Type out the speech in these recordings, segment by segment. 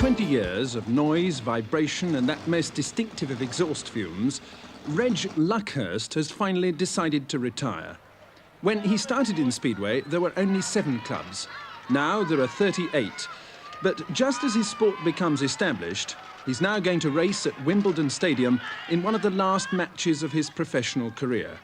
20 years of noise, vibration and that most distinctive of exhaust fumes, Reg Luckhurst has finally decided to retire. When he started in Speedway, there were only 7 clubs. Now there are 38. But just as his sport becomes established, he's now going to race at Wimbledon Stadium in one of the last matches of his professional career.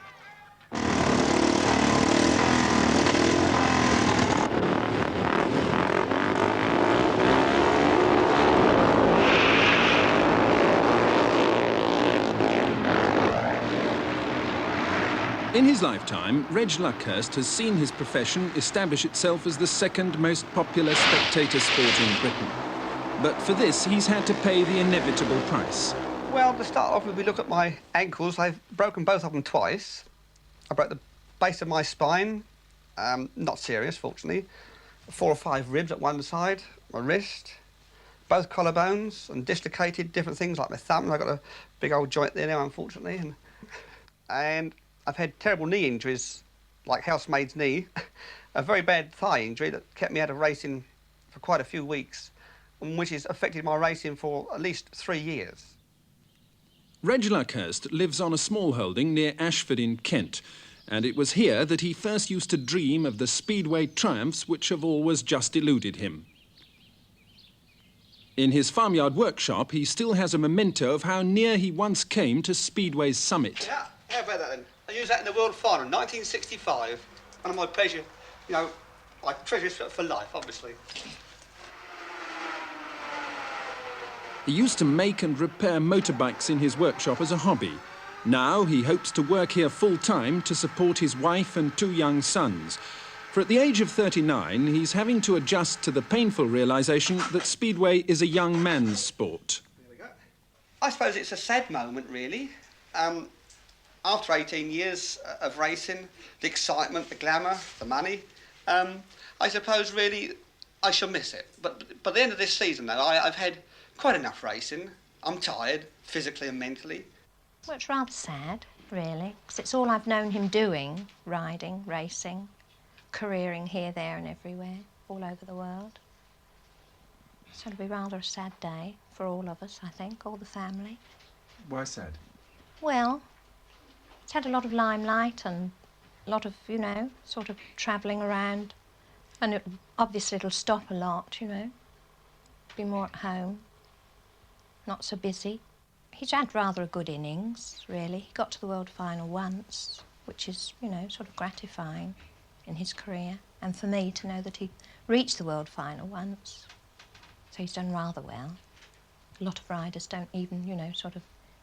In his lifetime, Reg Luckhurst has seen his profession establish itself as the second most popular spectator sport in Britain. But for this, he's had to pay the inevitable price. Well, to start off, if we look at my ankles, I've broken both of them twice. I broke the base of my spine, not serious, fortunately. 4 or 5 ribs at one side, my wrist, both collarbones, and dislocated different things like my thumb. I've got a big old joint there now, unfortunately. And I've had terrible knee injuries, like housemaid's knee, a very bad thigh injury that kept me out of racing for quite a few weeks, which has affected my racing for at least 3 years. Reg Luckhurst lives on a small holding near Ashford in Kent, and it was here that he first used to dream of the Speedway triumphs which have always just eluded him. In his farmyard workshop, he still has a memento of how near he once came to Speedway's summit. Yeah, how about that then? I used that in the World Final, 1965. One of my pleasure, you know, I treasure it for life, obviously. He used to make and repair motorbikes in his workshop as a hobby. Now he hopes to work here full-time to support his wife and 2 young sons. For at the age of 39, he's having to adjust to the painful realisation that Speedway is a young man's sport. There we go. I suppose it's a sad moment, really. After 18 years of racing, the excitement, the glamour, the money, I suppose really I shall miss it. But by the end of this season, though, I've had quite enough racing. I'm tired, physically and mentally. Well, it's rather sad, really, because it's all I've known him doing, riding, racing, careering here, there and everywhere, all over the world. So it'll be rather a sad day for all of us, I think, all the family. Why sad? Well, it's had a lot of limelight and a lot of, you know, sort of travelling around. And obviously it'll stop a lot, you know, be more at home, not so busy. He's had rather a good innings, really. He got to the World Final once, which is, you know, sort of gratifying in his career. And for me to know that he reached the World Final once. So he's done rather well. A lot of riders don't even, you know, sort of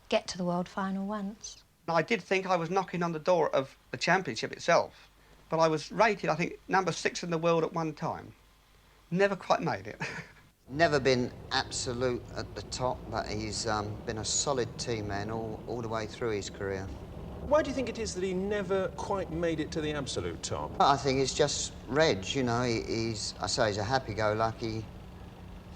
get to the World Final once. I did think I was knocking on the door of the championship itself, but I was rated, I think, number 6 in the world at one time. Never quite made it. Never been absolute at the top, but he's been a solid team man all the way through his career. Why do you think it is that he never quite made it to the absolute top? I think it's just Reg, you know, he's a happy-go-lucky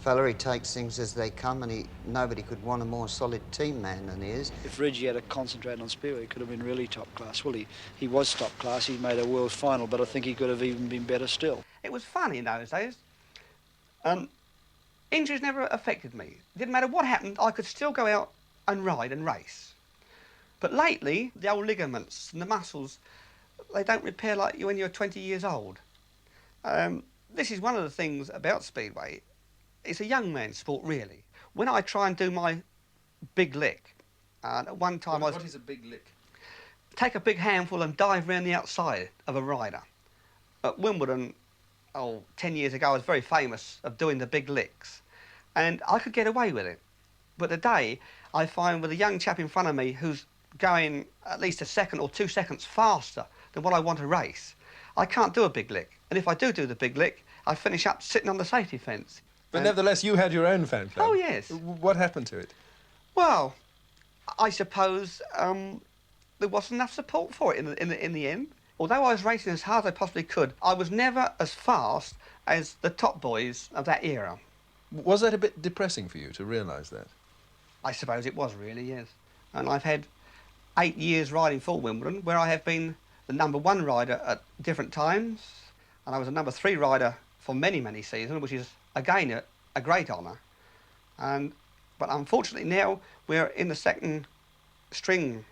fella. He takes things as they come, and nobody could want a more solid team man than he is. If Reggie had concentrated on Speedway, he could have been really top class. Well, he was top class. He made a world final, but I think he could have even been better still. It was fun in those days. Injuries never affected me. It didn't matter what happened, I could still go out and ride and race. But lately, the old ligaments and the muscles, they don't repair like you when you're 20 years old. This is one of the things about Speedway. It's a young man's sport, really. When I try and do my big lick, at one time What is a big lick? Take a big handful and dive round the outside of a rider. At Wimbledon, 10 years ago, I was very famous of doing the big licks. And I could get away with it. But today, I find with a young chap in front of me who's going at least a second or 2 seconds faster than what I want to race, I can't do a big lick. And if I do the big lick, I finish up sitting on the safety fence. But nevertheless, you had your own fan club. Oh, yes. What happened to it? Well, I suppose there wasn't enough support for it in the end. Although I was racing as hard as I possibly could, I was never as fast as the top boys of that era. Was that a bit depressing for you to realise that? I suppose it was, really, yes. And I've had 8 years riding for Wimbledon, where I have been the #1 rider at different times, and I was a #3 rider for many, many seasons, which is, again, a great honour. But unfortunately now we're in the second string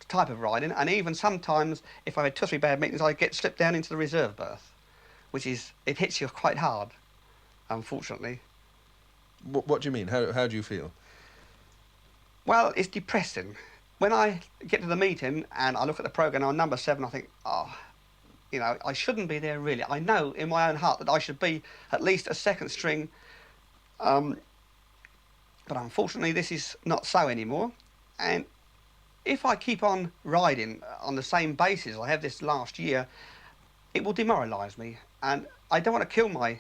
type of riding, and even sometimes if I had 2 or 3 bad meetings, I get slipped down into the reserve berth, which is, it hits you quite hard, unfortunately. What do you mean? How do you feel? Well, it's depressing. When I get to the meeting and I look at the programme on number 7, I think, oh, you know, I shouldn't be there really. I know in my own heart that I should be at least a second string, but unfortunately this is not so anymore. And if I keep on riding on the same basis I have this last year, it will demoralise me, and I don't want to kill my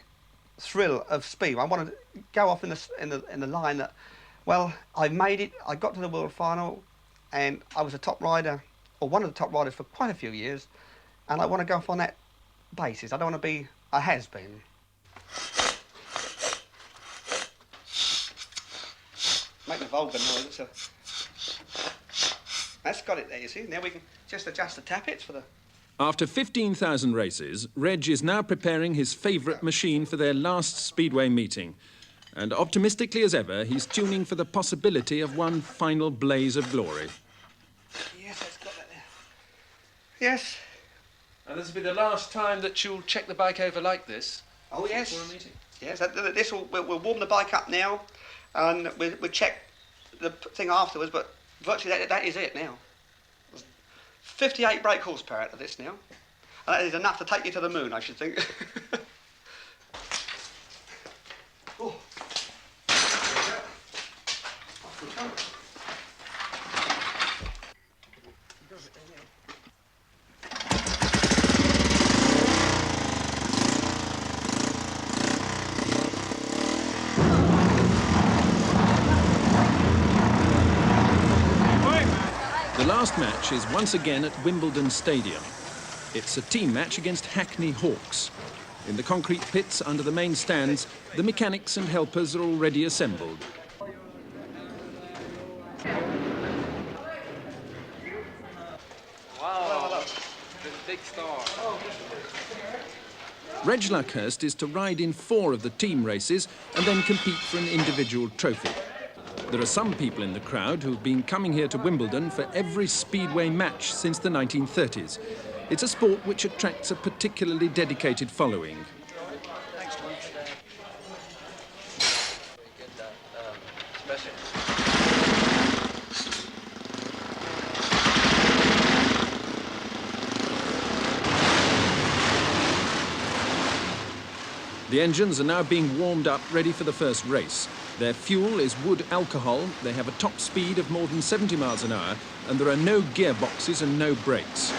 thrill of speed. I want to go off in the line that, well, I made it, I got to the world final, and I was a top rider, or one of the top riders for quite a few years, and I want to go off on that basis. I don't want to be a has-been. Make the vulgar noise. That's got it there, you see. Now we can just adjust the tappets for the... After 15,000 races, Reg is now preparing his favourite machine for their last Speedway meeting. And optimistically as ever, he's tuning for the possibility of one final blaze of glory. Yes, it's got that there. Yes. And this will be the last time that you'll check the bike over like this? Oh, yes. Before a meeting? Yes, this we'll warm the bike up now, and we'll check the thing afterwards, but virtually that is it now. 58 brake horsepower out of this now. And that is enough to take you to the moon, I should think. Oh. Off we go. The last match is once again at Wimbledon Stadium. It's a team match against Hackney Hawks. In the concrete pits under the main stands, the mechanics and helpers are already assembled. Wow, the big star. Reg Luckhurst is to ride in 4 of the team races and then compete for an individual trophy. There are some people in the crowd who've been coming here to Wimbledon for every Speedway match since the 1930s. It's a sport which attracts a particularly dedicated following. The engines are now being warmed up, ready for the first race. Their fuel is wood alcohol, they have a top speed of more than 70 miles an hour, and there are no gearboxes and no brakes.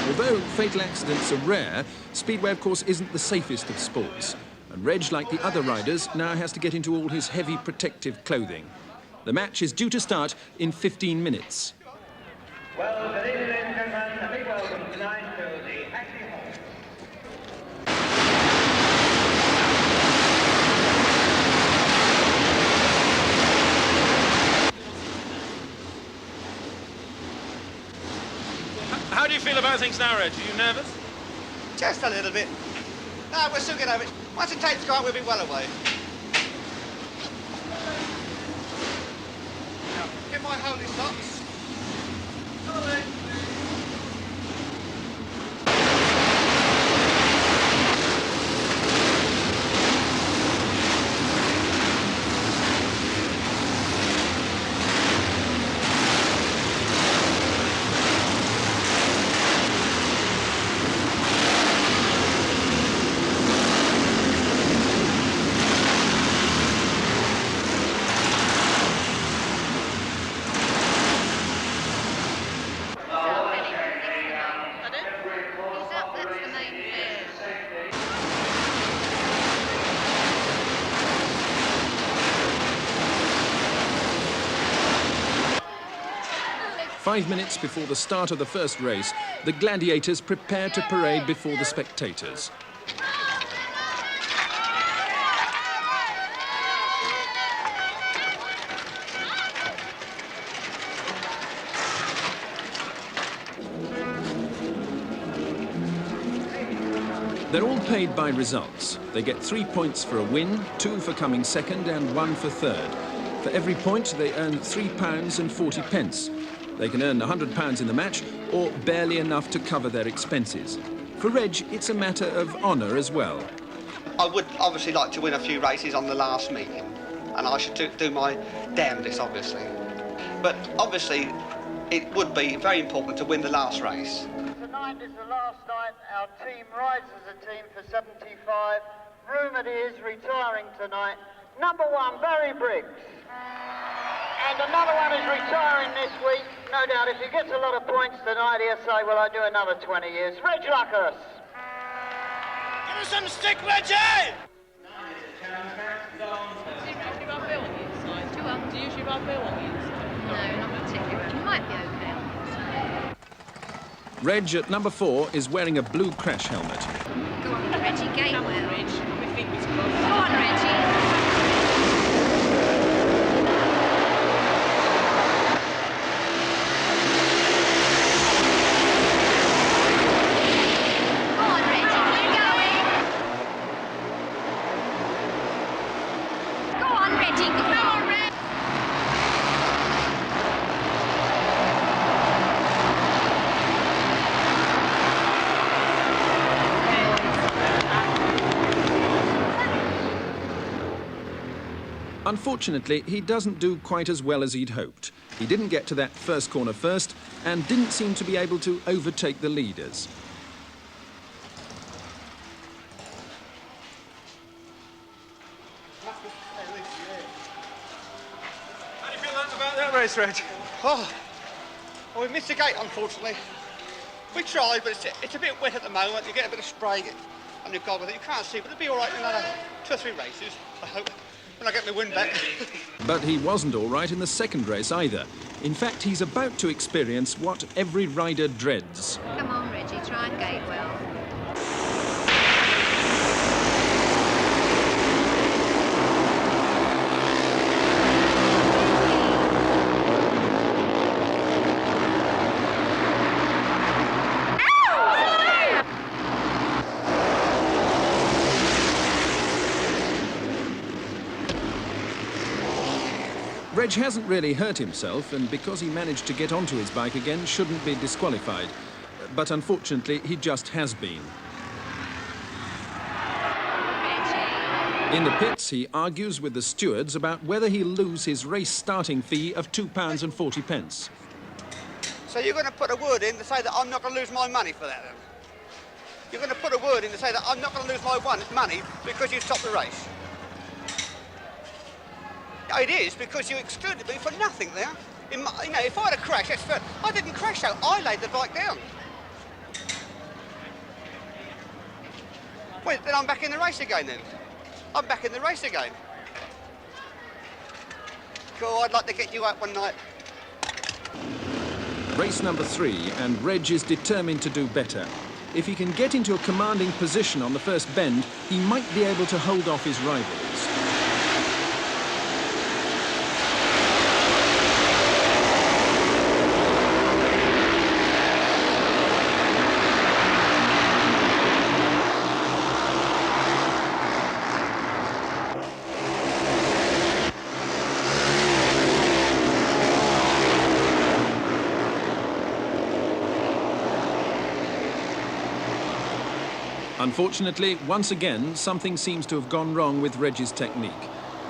Although fatal accidents are rare, Speedway, of course, isn't the safest of sports. And Reg, like the other riders, now has to get into all his heavy protective clothing. The match is due to start in 15 minutes. Well, ladies and gentlemen, a big welcome tonight to the Hackney Hawks. 'How do you feel about things now, Reg? Are you nervous? Just a little bit. No, we'll soon get over it. Once it takes go out, we'll be well away. Now, get my holy socks. Come on, then. Five minutes before the start of the first race, the gladiators prepare to parade before the spectators. They're all paid by results. They get 3 points for a win, 2 for coming second and 1 for third. For every point, they earn £3.40. They can earn £100 in the match, or barely enough to cover their expenses. For Reg, it's a matter of honour as well. I would obviously like to win a few races on the last meeting, and I should do my damnedest, obviously. But obviously, it would be very important to win the last race. Tonight is the last night our team rides as a team for 75. Rumoured he is retiring tonight. Number 1, Barry Briggs. And another one is retiring this week. No doubt if he gets a lot of points tonight, he'll say, well, I do another 20 years. Reg Luckhurst. Give us some stick, Reggie! Do you usually ride Bill on the inside? No, not particularly. You might be okay on the inside. Reg at number 4 is wearing a blue crash helmet. Go on, Reggie, Gateway. Come on, Reg. My fingers crossed. Go on, Reggie. Unfortunately, he doesn't do quite as well as he'd hoped. He didn't get to that first corner first and didn't seem to be able to overtake the leaders. How do you feel about that race, Reg? Oh, well, we missed the gate, unfortunately. We tried, but it's a bit wet at the moment. You get a bit of spray on your goggles that you can't see, but it'll be all right in another 2 or 3 races, I hope, when I get my wind back. But he wasn't all right in the second race either. In fact, he's about to experience what every rider dreads. Come on, Reggie, try and gate well. Reg hasn't really hurt himself, and because he managed to get onto his bike again, shouldn't be disqualified. But unfortunately, he just has been. In the pits, he argues with the stewards about whether he'll lose his race starting fee of £2.40. So you're going to put a word in to say that I'm not going to lose my money for that, then? You're going to put a word in to say that I'm not going to lose my money because you stopped the race? It is, because you excluded me for nothing there. You know, if I had a crash, that's fair. I didn't crash out, I laid the bike down. Well, then I'm back in the race again, then. I'm back in the race again. Cool, I'd like to get you out one night. Race number 3, and Reg is determined to do better. If he can get into a commanding position on the first bend, he might be able to hold off his rivals. Unfortunately, once again, something seems to have gone wrong with Reg's technique.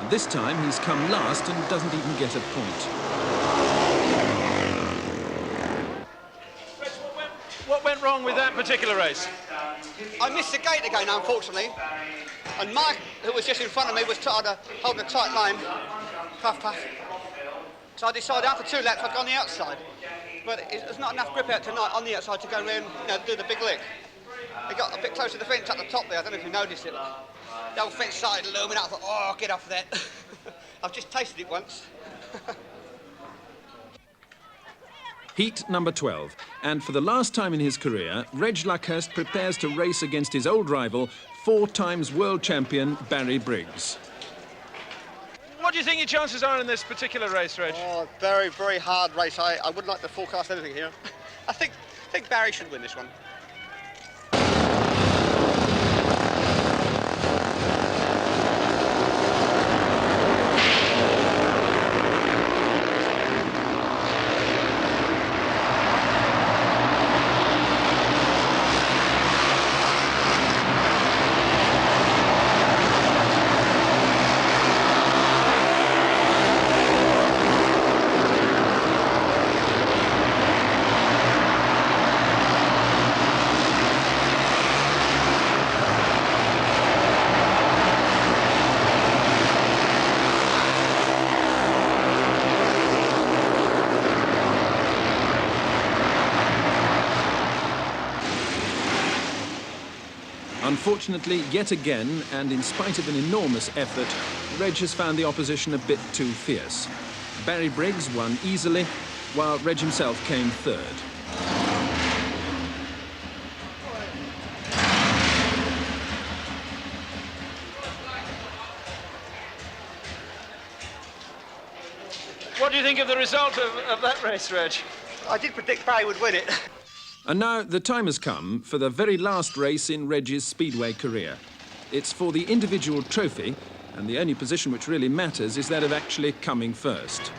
And this time, he's come last and doesn't even get a point. Reg, what went wrong with that particular race? I missed the gate again, unfortunately. And Mike, who was just in front of me, was holding a tight line. Puff, puff. So I decided after 2 laps, I'd go on the outside. But there's not enough grip out tonight on the outside to go around, do the big lick. They got a bit close to the fence at the top there. I don't know if you noticed it. The old fence started looming up. I thought, oh, get off that. I've just tasted it once. Heat number 12. And for the last time in his career, Reg Luckhurst prepares to race against his old rival, 4-time world champion Barry Briggs. What do you think your chances are in this particular race, Reg? Oh, very, very hard race. I wouldn't like to forecast anything here. I think Barry should win this one. Unfortunately, yet again, and in spite of an enormous effort, Reg has found the opposition a bit too fierce. Barry Briggs won easily, while Reg himself came third. What do you think of the result of that race, Reg? I did predict Barry would win it. And now the time has come for the very last race in Reg's Speedway career. It's for the individual trophy, and the only position which really matters is that of actually coming first.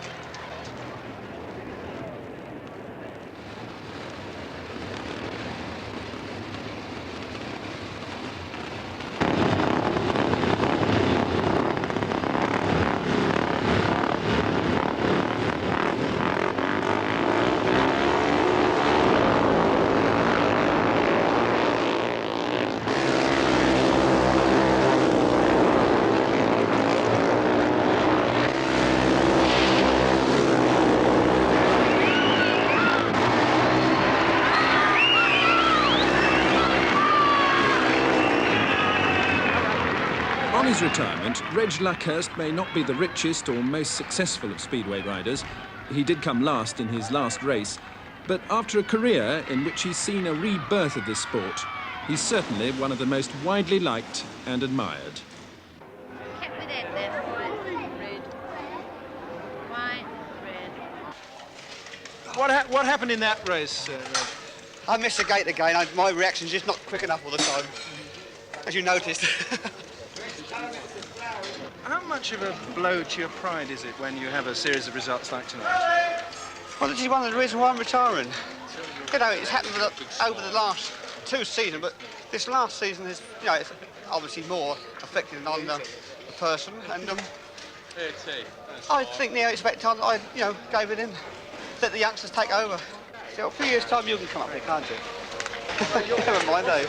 On his retirement, Reg Luckhurst may not be the richest or most successful of Speedway riders. He did come last in his last race, but after a career in which he's seen a rebirth of this sport, he's certainly one of the most widely liked and admired. Kept with it then. Red. White, red. What happened in that race, Reg? I missed the gate again. My reaction's just not quick enough all the time, as you noticed. How much of a blow to your pride is it when you have a series of results like tonight? Well, this is one of the reasons why I'm retiring. You know, it's happened over the last 2 seasons, but this last season is, you know, it's obviously more affected on the person. And I think now it's about time that I, you know, gave it in. Let the youngsters take over. So a few years' time you can come up here, can't you? Never mind, though.